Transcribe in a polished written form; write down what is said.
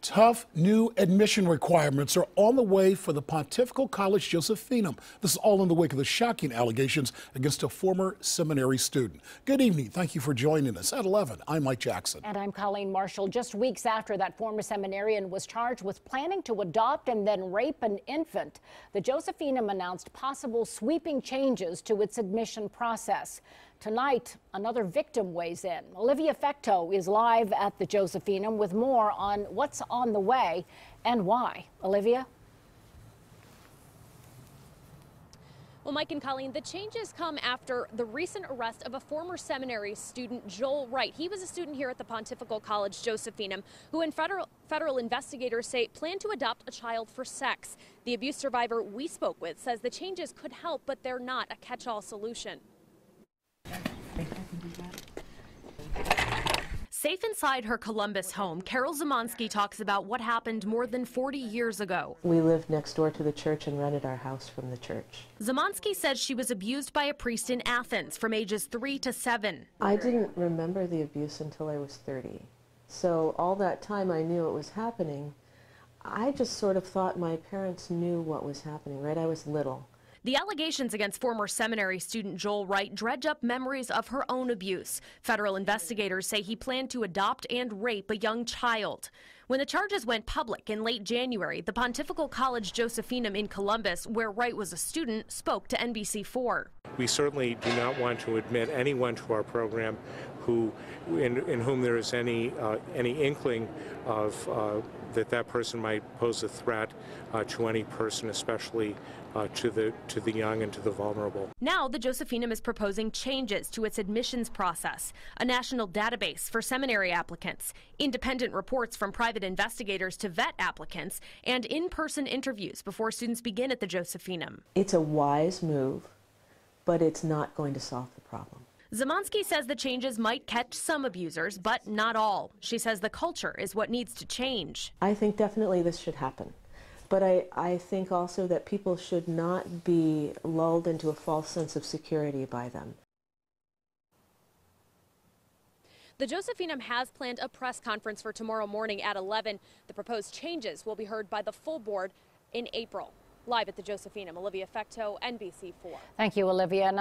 Tough new admission requirements are on the way for the Pontifical College Josephinum. This is all in the wake of the shocking allegations against a former seminary student. Good evening. Thank you for joining us. At 11, I'm Mike Jackson. And I'm Colleen Marshall. Just weeks after that former seminarian was charged with planning to adopt and then rape an infant, the Josephinum announced possible sweeping changes to its admission process. Tonight, another victim weighs in. Olivia Fecto is live at the Josephinum with more on what's on the way and why. Olivia? Well, Mike and Colleen, the changes come after the recent arrest of a former seminary student, Joel Wright. He was a student here at the Pontifical College Josephinum, who federal investigators say planned to adopt a child for sex. The abuse survivor we spoke with says the changes could help, but they're not a catch-all solution. Safe inside her Columbus home, Carol Zamansky talks about what happened more than 40 years ago. We lived next door to the church and rented our house from the church. Zamansky says she was abused by a priest in Athens from ages 3 to 7. I didn't remember the abuse until I was 30. So all that time I knew it was happening. I just sort of thought my parents knew what was happening, right? I was little. The allegations against former seminary student Joel Wright dredge up memories of her own abuse. Federal investigators say he planned to adopt and rape a young child. When the charges went public in late January, the Pontifical College Josephinum in Columbus, where Wright was a student, spoke to NBC4. We certainly do not want to admit anyone to our program in whom there is any inkling of that person might pose a threat to any person, especially to the young and to the vulnerable. Now the Josephinum is proposing changes to its admissions process, a national database for seminary applicants, independent reports from private investigators to vet applicants, and in-person interviews before students begin at the Josephinum. It's a wise move, but it's not going to solve the problem. Zamansky says the changes might catch some abusers, but not all. She says the culture is what needs to change. I think definitely this should happen. But I think also that people should not be lulled into a false sense of security by them. The Josephinum has planned a press conference for tomorrow morning at 11. The proposed changes will be heard by the full board in April. Live at the Josephinum, Olivia Fecto, NBC4. Thank you, Olivia.